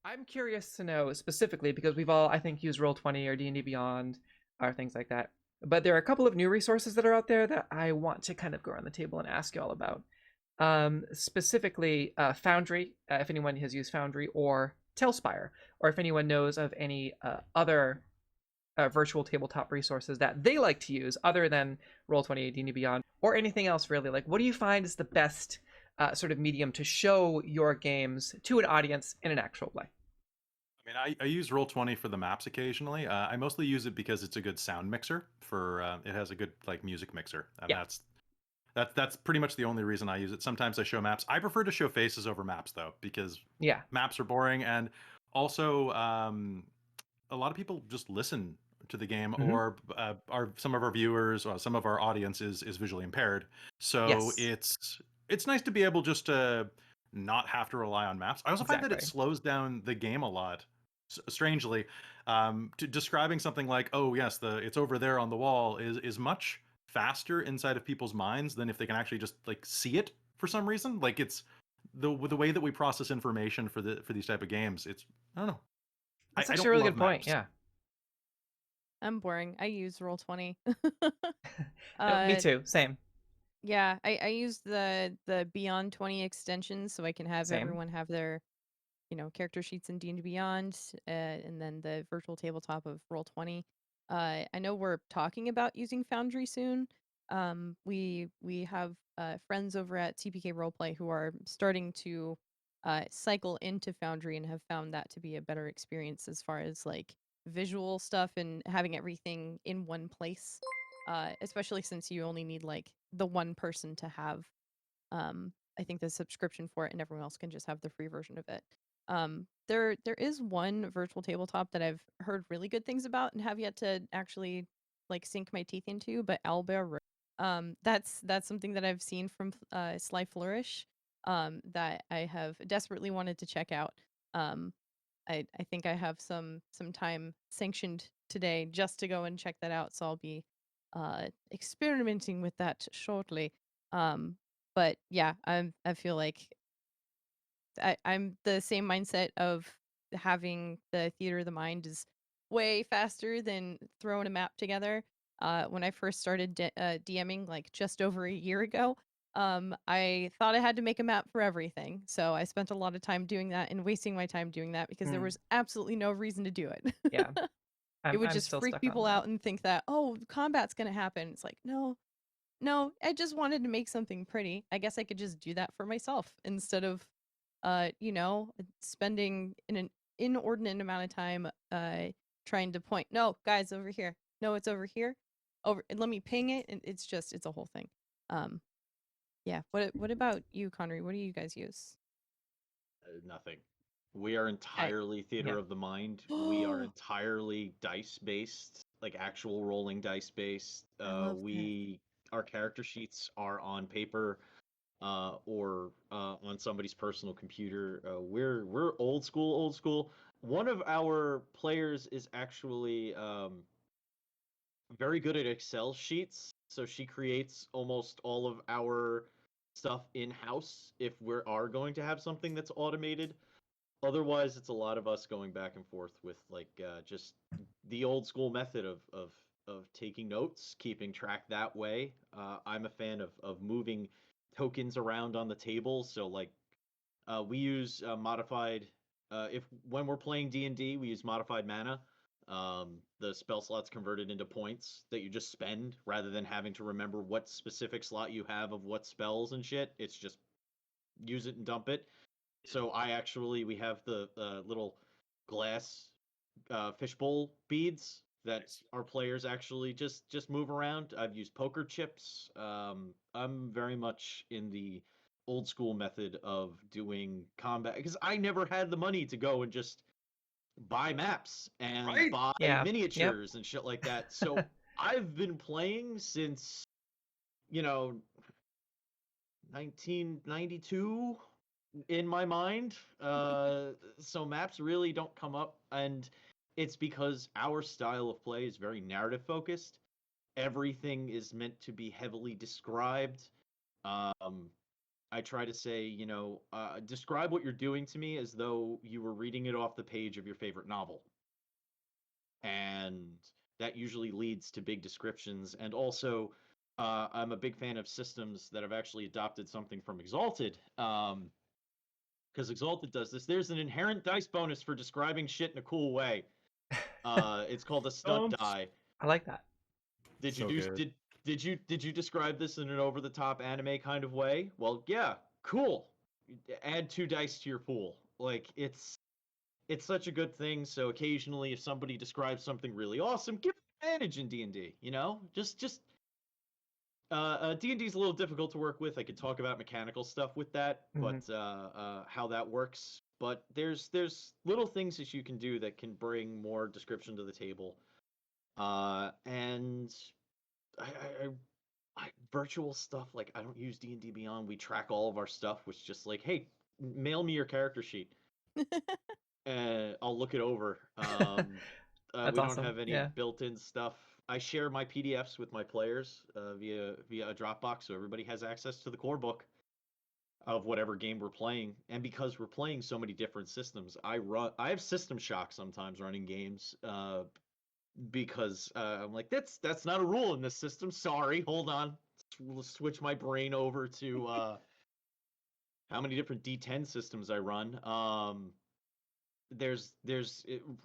I'm curious to know specifically because we've all, I think, used Roll20 or D&D Beyond or things like that. But there are a couple of new resources that are out there that I want to kind of go around the table and ask you all about. Specifically, Foundry, if anyone has used Foundry, or TaleSpire, or if anyone knows of any other virtual tabletop resources that they like to use other than Roll20, D&D Beyond, or anything else really. Like, what do you find is the best sort of medium to show your games to an audience in an actual play? I mean, I use Roll20 for the maps occasionally. I mostly use it because it's a good sound mixer for it has a good like music mixer, and Yeah, that's pretty much the only reason I use it. Sometimes I show maps. I prefer to show faces over maps though, because yeah. maps are boring, and also a lot of people just listen to the game, Hmm. or our some of our viewers or some of our audience is visually impaired. So Yes, it's nice to be able just to not have to rely on maps. I also find that it exactly. slows down the game a lot. Strangely, describing something like, "Oh yes, the it's over there on the wall," is much faster inside of people's minds than if they can actually just like see it for some reason. Like it's the way that we process information for these type of games. It's I don't know. That's I actually don't a really love good point. maps. Yeah. I'm boring. I use Roll20. No, me uh, too. Same. yeah, I use the Beyond 20 extension so I can have Same. everyone have their, character sheets in D&D Beyond, and then the virtual tabletop of Roll20. I know we're talking about using Foundry soon. We have friends over at TPK Roleplay who are starting to cycle into Foundry and have found that to be a better experience as far as like visual stuff and having everything in one place. Especially since you only need like the one person to have I think the subscription for it, and everyone else can just have the free version of it. There is one virtual tabletop that I've heard really good things about and have yet to actually like sink my teeth into, but Owlbear Rodeo. That's something that I've seen from Sly Flourish that I have desperately wanted to check out. Um, I think I have some time sanctioned today just to go and check that out, so I'll be experimenting with that shortly. Um, but yeah, I feel like I'm the same mindset of having the theater of the mind is way faster than throwing a map together. When I first started DMing like just over a year ago, I thought I had to make a map for everything. So I spent a lot of time doing that and wasting my time doing that because there Mm, was absolutely no reason to do it. yeah, It would I'm just still freak stuck on people that. out and think that, oh, combat's gonna happen. It's like, no, no, I just wanted to make something pretty. I guess I could just do that for myself instead of spending an inordinate amount of time trying to point. No, guys, over here. No, it's over here. Over and let me ping it, and it's a whole thing. Um yeah. What about you, Conri? What do you guys use? Nothing. We are I entirely Yeah. theater of the mind. We are entirely dice based, like actual rolling dice based. I love that. We our character sheets are on paper or on somebody's personal computer. We're old school, old school. One of our players is actually very good at Excel sheets, so she creates almost all of our stuff in house if we are going to have something that's automated. Otherwise, it's a lot of us going back and forth with like just the old school method of taking notes, keeping track that way. I'm a fan of moving tokens around on the table, so like we use modified. If when we're playing D&D, we use modified mana. The spell slots converted into points that you just spend rather than having to remember what specific slot you have of what spells and shit. It's just use it and dump it. So we have the little glass fishbowl beads that Nice. our players actually just move around. I've used poker chips. I'm very much in the old school method of doing combat because I never had the money to go and just buy maps and Right? buy Yeah. Yep. miniatures and shit like that. So I've been playing since you know 1992 in my mind. So maps really don't come up, and it's because our style of play is very narrative focused. Everything is meant to be heavily described. Um, I try to say, describe what you're doing to me as though you were reading it off the page of your favorite novel. And that usually leads to big descriptions. And also, I'm a big fan of systems that have actually adopted something from Exalted. Because Exalted does this. There's an inherent dice bonus for describing shit in a cool way. It's called a stunt die. I like that. Did you So do good. did you describe this in an over the top anime kind of way? Well, yeah, cool. Add 2 dice to your pool. Like it's such a good thing. So occasionally, if somebody describes something really awesome, give advantage in D&D. Just D&D is a little difficult to work with. I could talk about mechanical stuff with that, but how that works. But there's little things that you can do that can bring more description to the table. And I virtual stuff, like I don't use D&D Beyond. We track all of our stuff, which just like, hey, mail me your character sheet. And I'll look it over. That's we don't awesome. have any Yeah. built-in stuff. I share my PDFs with my players via a Dropbox, so everybody has access to the core book of whatever game we're playing. And because we're playing so many different systems, I have system shock sometimes running games because I'm like, that's not a rule in this system. Sorry, hold on. We'll switch my brain over to how many different D10 systems I run. There's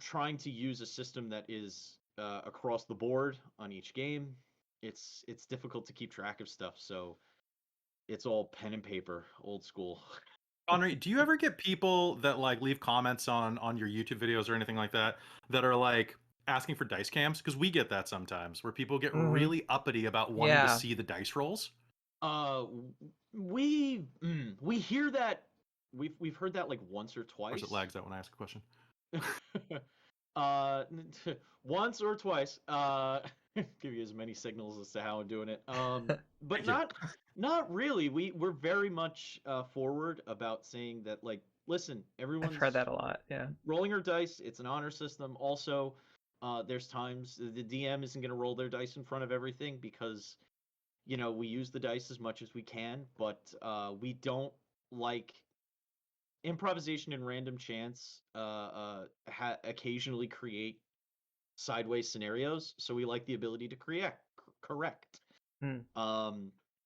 trying to use a system that is across the board on each game. It's difficult to keep track of stuff, so it's all pen and paper, old school. Conri, do you ever get people that like leave comments on your YouTube videos or anything like that that are like asking for dice cams? Because we get that sometimes, where people get really uppity about wanting to see the dice rolls. We hear that. We've heard that like once or twice. Or is it lags out when I ask a question? Once or twice. Give you as many signals as to how I'm doing it. But not really. We're very much forward about saying that, like, listen, everyone's I've heard that a lot. Yeah. rolling her dice. It's an honor system. Also, there's times the DM isn't going to roll their dice in front of everything because, we use the dice as much as we can, but we don't like improvisation and random chance occasionally create sideways scenarios, so we like the ability to correct.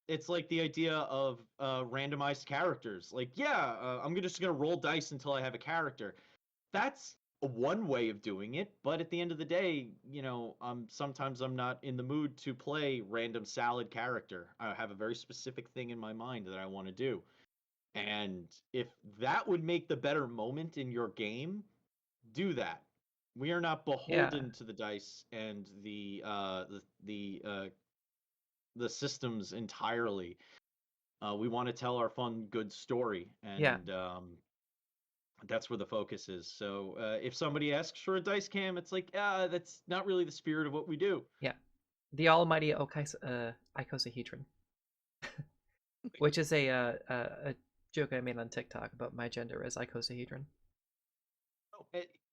It's like the idea of randomized characters. Like, I'm just gonna roll dice until I have a character. That's one way of doing it, but at the end of the day, sometimes I'm not in the mood to play random salad character. I have a very specific thing in my mind that I want to do. And if that would make the better moment in your game, do that. We are not beholden to the dice and the systems entirely. We want to tell our fun, good story, and that's where the focus is. So if somebody asks for a dice cam, it's like, that's not really the spirit of what we do. Yeah, the almighty icosahedron, which is a joke I made on TikTok about my gender as icosahedron.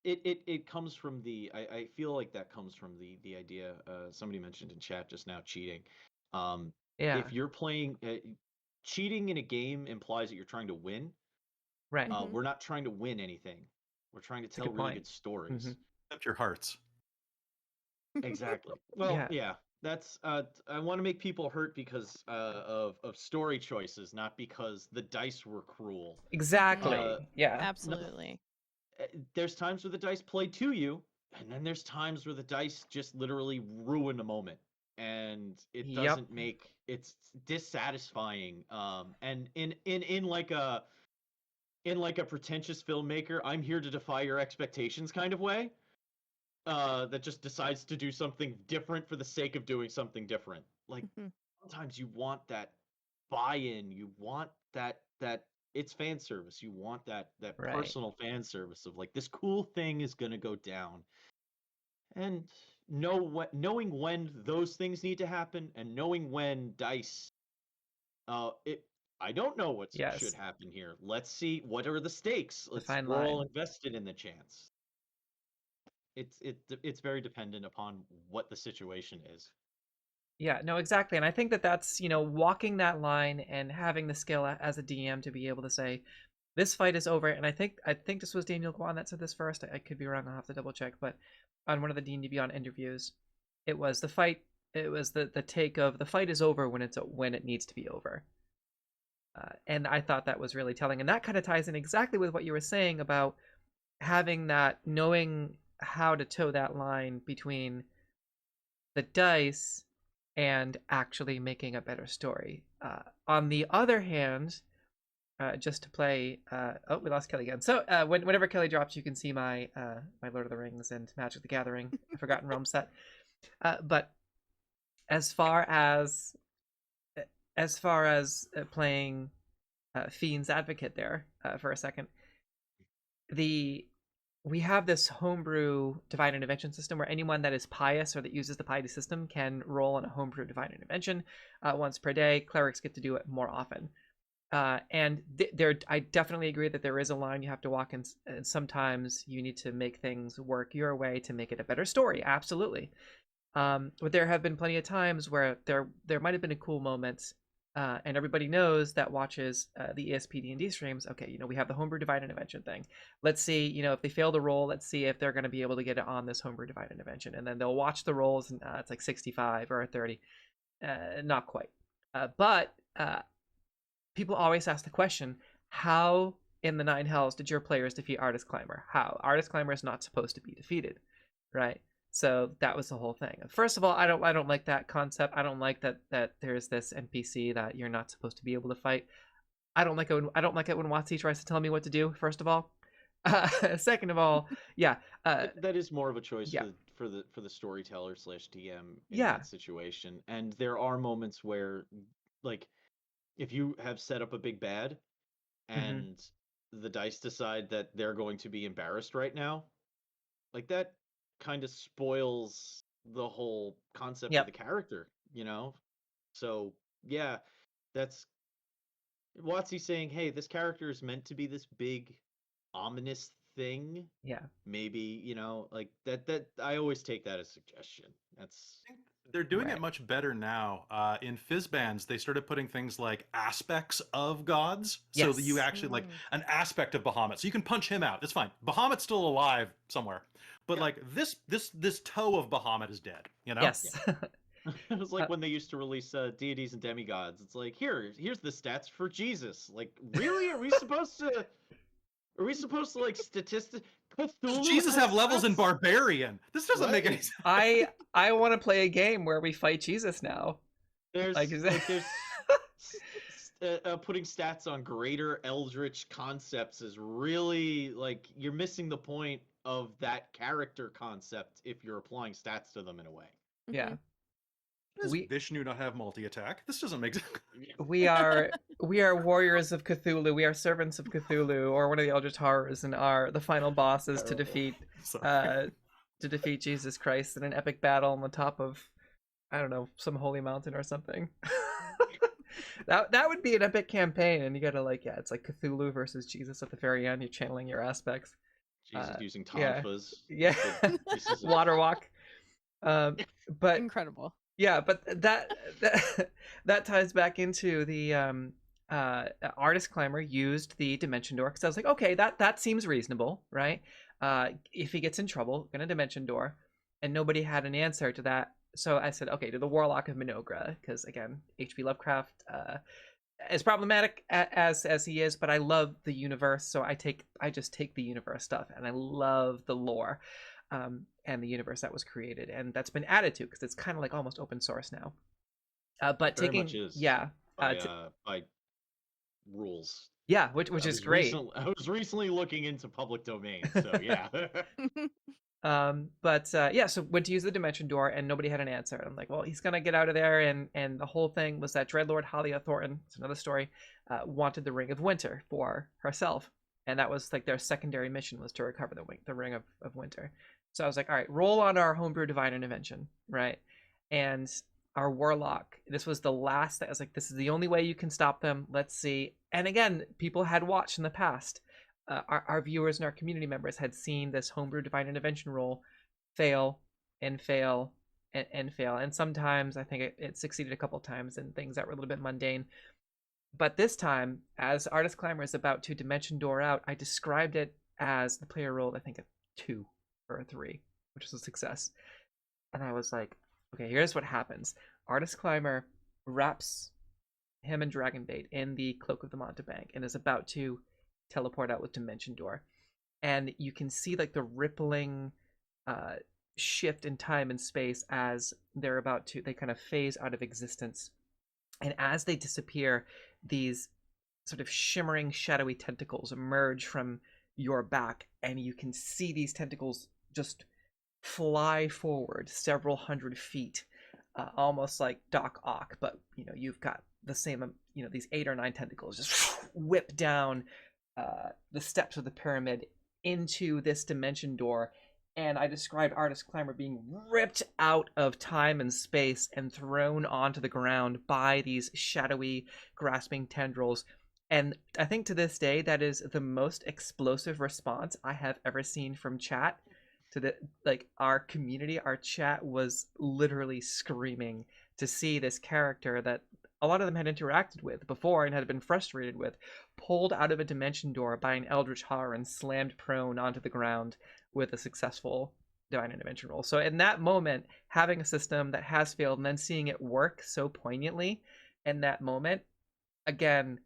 It comes from I feel like that comes from the idea somebody mentioned in chat just now, cheating. If you're playing cheating in a game implies that you're trying to win. Right. We're not trying to win anything. We're trying to tell really good stories. Except your hearts. Exactly. Well, yeah. That's I want to make people hurt because of story choices, not because the dice were cruel. Exactly. Yeah. Absolutely. There's times where the dice play to you, and then there's times where the dice just literally ruin a moment, and it doesn't make it's dissatisfying. And in like a pretentious filmmaker, I'm here to defy your expectations kind of way. That just decides to do something different for the sake of doing something different. Like sometimes you want that buy-in, you want that it's fan service. You want that personal fan service of like, this cool thing is gonna go down, and knowing when those things need to happen, and knowing when dice. I don't know what should happen here. Let's see, what are the stakes. We're all invested in the chance. It's very dependent upon what the situation is. Yeah, no, exactly. And I think that that's, walking that line and having the skill as a DM to be able to say, this fight is over. And I think this was Daniel Guan that said this first. I could be wrong. I'll have to double check. But on one of the D&D Beyond interviews, it was the fight. It was the take of the fight is over when it needs to be over. And I thought that was really telling. And that kind of ties in exactly with what you were saying about having that, knowing how to toe that line between the dice and actually making a better story. On the other hand, just to play, we lost Kelly again. So whenever Kelly drops, you can see my my Lord of the Rings and Magic the Gathering Forgotten Realms set. But as far as playing Fiend's Advocate there for a second, we have this homebrew divine intervention system where anyone that is pious or that uses the piety system can roll on a homebrew divine intervention once per day. Clerics get to do it more often. And I definitely agree that there is a line you have to walk, and sometimes you need to make things work your way to make it a better story. Absolutely. But there have been plenty of times where there might have been a cool moment, and everybody knows that watches the ESPDND streams. Okay, we have the homebrew divine intervention thing. Let's see, if they fail the roll, let's see if they're going to be able to get it on this homebrew divine intervention. And then they'll watch the rolls, and it's like 65 or a 30. Not quite. But people always ask the question, how in the Nine Hells did your players defeat Artist Climber? How? Artist Climber is not supposed to be defeated, right? So that was the whole thing. First of all, I don't like that concept. I don't like that there's this NPC that you're not supposed to be able to fight. I don't like it when WotC tries to tell me what to do. First of all, second of all, yeah, that is more of a choice yeah. for the storyteller / DM in Yeah. that situation. And there are moments where, like, if you have set up a big bad and the dice decide that they're going to be embarrassed right now, like that kind of spoils the whole concept of the character, So yeah, that's WotC saying, hey, this character is meant to be this big ominous thing. Yeah. Maybe, like that I always take that as a suggestion. They're doing it much better now. In Fizzbands, they started putting things like aspects of gods, so that you actually like an aspect of Bahamut. So you can punch him out. It's fine. Bahamut's still alive somewhere, but like this toe of Bahamut is dead. Yes. It was like when they used to release deities and demigods. It's like here's the stats for Jesus. Like, really? Are we supposed to like statistic? Does Jesus have levels in Barbarian? This doesn't make any sense. I want to play a game where we fight Jesus now. There's putting stats on greater eldritch concepts is really like you're missing the point of that character concept if you're applying stats to them in a way. Yeah. Does Vishnu not have multi-attack? This doesn't make sense. We are warriors of Cthulhu. We are servants of Cthulhu, or one of the Eldritch Horrors, and are the final bosses to defeat Jesus Christ in an epic battle on the top of, I don't know, some holy mountain or something. That would be an epic campaign, and you gotta it's like Cthulhu versus Jesus at the very end. You're channeling your aspects. Jesus using tonfas. Yeah. Water walk. But incredible. Yeah, but that ties back into the Artist Climber used the Dimension Door, because I was like, okay, that seems reasonable, right? If he gets in trouble, gonna Dimension Door, and nobody had an answer to that. So I said, okay, to the Warlock of Minogra, because again, H.P. Lovecraft, as problematic as he is, but I love the universe, so I just take the universe stuff, and I love the lore. And the universe that was created, and that's been added to because it's kind of like almost open source now. But very taking much is by rules. Yeah, which is great. I was recently looking into public domain, so yeah. So went to use the Dimension Door, and nobody had an answer. I'm like, well, he's gonna get out of there, and the whole thing was that Dreadlord Halia Thornton, it's another story, wanted the Ring of Winter for herself, and that was like their secondary mission, was to recover the Ring of Winter. So I was like, all right, roll on our homebrew divine intervention, right? And our warlock, this was the last, I was like, this is the only way you can stop them. Let's see. And again, people had watched in the past. Our viewers and our community members had seen this homebrew divine intervention roll fail and fail and fail. And sometimes I think it succeeded a couple times in things that were a little bit mundane. But this time, as Artist Climber is about to dimension door out, I described it as the player rolled, I think, a 2 or a 3, which is a success. And I was like, okay, here's what happens. Artist Climber wraps him and Dragonbait in the Cloak of the Mountebank and is about to teleport out with Dimension Door. And you can see like the rippling shift in time and space as they kind of phase out of existence. And as they disappear, these sort of shimmering, shadowy tentacles emerge from your back, and you can see these tentacles just fly forward several hundred feet, almost like Doc Ock, but you've got the same, these 8 or 9 tentacles just whip down the steps of the pyramid into this dimension door. And I described Artist Climber being ripped out of time and space and thrown onto the ground by these shadowy, grasping tendrils. And I think to this day, that is the most explosive response I have ever seen from chat. Our community, our chat was literally screaming to see this character that a lot of them had interacted with before and had been frustrated with, pulled out of a dimension door by an Eldritch Horror and slammed prone onto the ground with a successful Divine Intervention roll. So in that moment, having a system that has failed and then seeing it work so poignantly in that moment, again,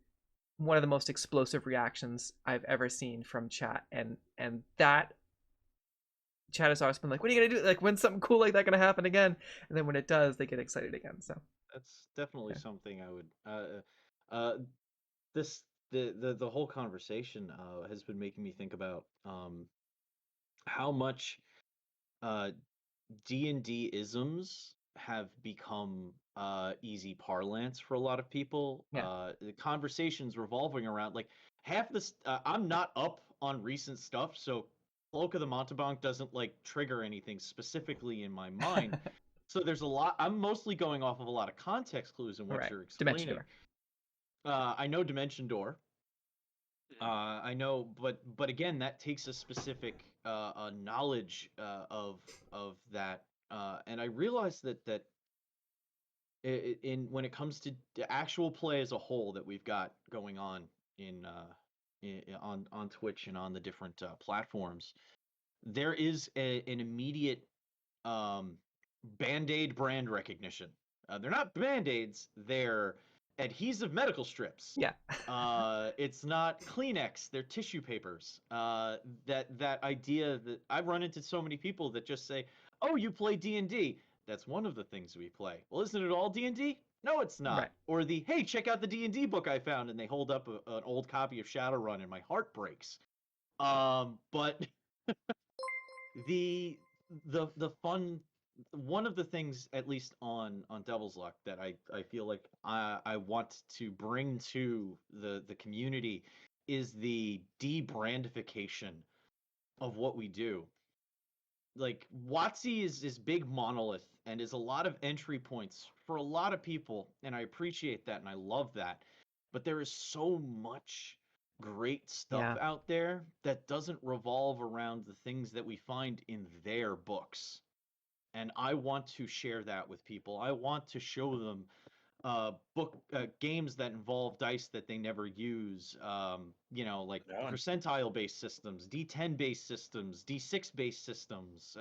one of the most explosive reactions I've ever seen from chat. And that chat has always been like, what are you gonna do? Like, when's something cool like that gonna happen again? And then when it does, they get excited again. So that's definitely something I would the whole conversation has been making me think about how much D&D isms have become easy parlance for a lot of people. The conversations revolving around like half this. I'm not up on recent stuff, so Cloak of the Mountebank doesn't like trigger anything specifically in my mind. So there's a lot. I'm mostly going off of a lot of context clues in what you're explaining. Dimension Door. I know Dimension Door. I know, but again, that takes a specific knowledge of that, and I realized that when it comes to the actual play as a whole that we've got going on on Twitch and on the different platforms, there is an immediate Band-Aid brand recognition. They're not Band-Aids; they're adhesive medical strips. Yeah. It's not Kleenex, they're tissue papers. That idea that I've run into so many people that just say, "Oh, you play D&D." That's one of the things we play. Well, isn't it all D&D? No, it's not. Right. Or the, "Hey, check out the D&D book I found," and they hold up an old copy of Shadowrun and my heart breaks. But the fun, one of the things, at least on Devil's Luck, that I feel like I want to bring to the community is the debrandification of what we do. Like, WotC is big monolith and is a lot of entry points for a lot of people, and I appreciate that and I love that. But there is so much great stuff out there that doesn't revolve around the things that we find in their books. And I want to share that with people. I want to show them games that involve dice that they never use. Like percentile-based systems, D10-based systems, D6-based systems.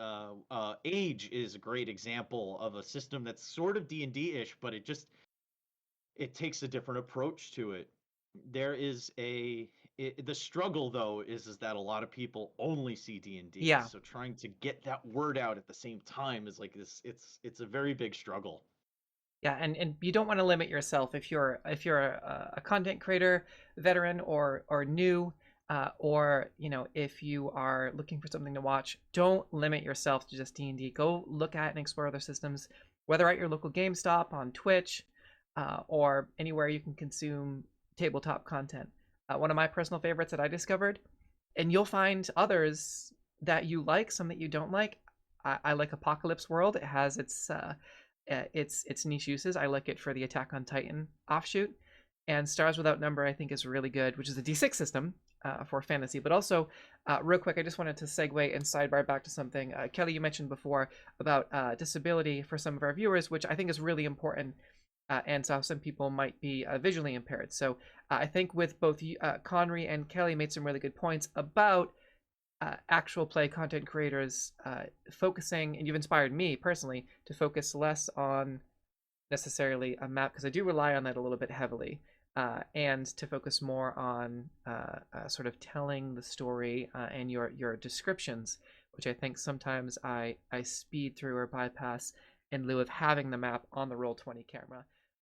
Age is a great example of a system that's sort of D&D-ish, but it takes a different approach to it. There is the struggle, though, is that a lot of people only see D&D. Yeah. So trying to get that word out at the same time is like this. It's a very big struggle. Yeah, and you don't want to limit yourself if you're a content creator, veteran or new, or if you are looking for something to watch. Don't limit yourself to just D&D. Go look at and explore other systems, whether at your local GameStop, on Twitch, or anywhere you can consume tabletop content. One of my personal favorites that I discovered, and you'll find others that you like, some that you don't like. I like Apocalypse World. It has its niche uses. I like it for the Attack on Titan offshoot. And Stars Without Number, I think, is really good, which is a D6 system for fantasy. But also, real quick, I just wanted to segue and sidebar back to something. Kelly, you mentioned before about disability for some of our viewers, which I think is really important. And so some people might be visually impaired. So I think with both Conri and Kelly made some really good points about actual play content creators focusing, and you've inspired me personally to focus less on necessarily a map, because I do rely on that a little bit heavily, and to focus more on sort of telling the story and your descriptions, which I think sometimes I speed through or bypass in lieu of having the map on the Roll20 camera.